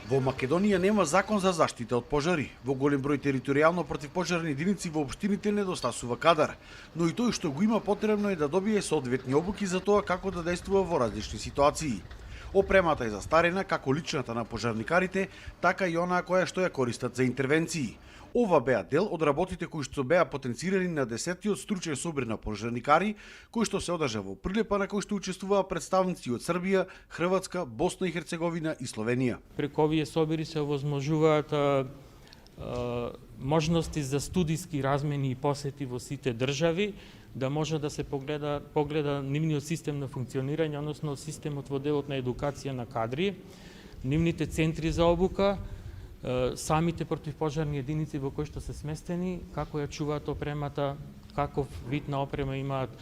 Во Македонија нема закон за заштита од пожари. Во голем број територијално противпожарни единици во општините недостасува кадар, но и тој што го има потребно е да добие соодветни обуки за тоа како да действува во различни ситуации. Опремата е застарена како личната на пожарникарите, така и онаа која што ја користат за интервенции. Ова беа дел од работите кои што беа потенцирани на 10-тиот стручен собир на пожарникари, кој што се одржа во Прилепа, на кој што учествуваа представници од Србија, Хрватска, Босна и Херцеговина и Словенија. Преку овие собири се овозможуваат можности за студиски размени и посети во сите држави, да може да се погледа нивниот систем на функционирање, односно системот во делот на едукација на кадри, нивните центри за обука, самите противпожарни единици во кои што се сместени, како ја чуваат опремата, каков вид на опрема имаат.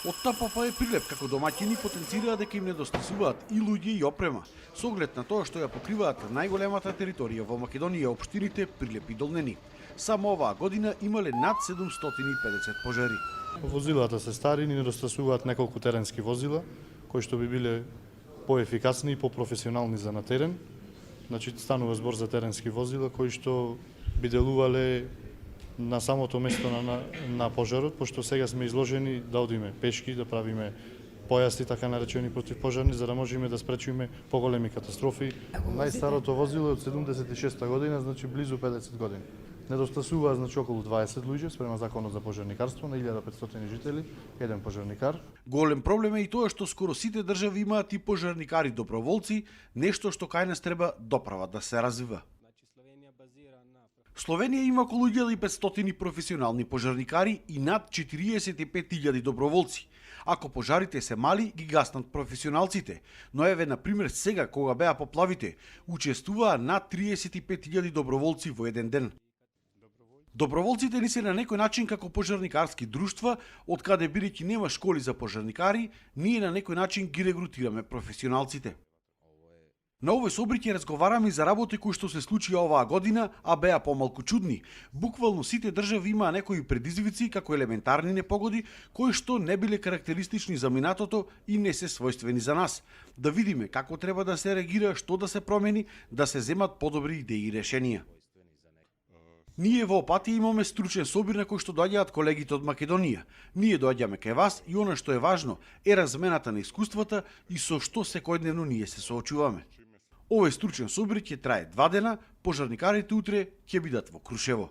Од ТПП е Прилеп како домаќини потенцираат дека им недостасуваат и луѓе и опрема, со оглед на тоа што ја покриваат најголемата територија во Македонија, општините Прилеп и Долнени. Само оваа година имале над 750 пожари. Возилата се стари, ни недостасуваат неколку теренски возила, кои што би биле поефикасни и попрофесионални за на терен. Значи, станува збор за теренски возила кои што би делувале на самото место на пожарот, пошто сега сме изложени да одиме пешки, да правиме појаси, така наречени противпожарни, за да можеме да спречиме поголеми катастрофи. Најстарото возило е од 76 година, значи близу 50 години. Недостасува, значи, околу 20 луѓе спрема законот за пожарникарство на 1500 жители, еден пожарникар. Голем проблем е и тоа што скоро сите држави имаат и пожарникари доброволци, нешто што кај нас треба доправа да се развива. Словенија има околу 1500 професионални пожарникари и над 45.000 доброволци. Ако пожарите се мали, ги гаснат професионалците, но еве на пример сега кога беа поплавите, учествуваа над 35.000 доброволци во еден ден. Доброволците ни се на некој начин како пожарникарски друштва, од каде бидејќи нема школи за пожарникари, ние на некој начин ги регрутираме професионалците. На овој собир ќе разговараме и за работи кои што се случија оваа година, а беа помалку чудни. Буквално сите држави имаа некои предизвици како елементарни непогоди, кои што не биле карактеристични за минатото и не се својствени за нас. Да видиме како треба да се реагира, што да се промени, да се земат подобри идеи и решенија. Ние во Опатија имаме стручен собир на кој што доаѓаат колегите од Македонија. Ние доаѓаме кај вас и она што е важно е размената на искуствата и со што секојдневно ние се соочуваме. Овој стручен собир ќе трае 2 дена, пожарникарите утре ќе бидат во Крушево.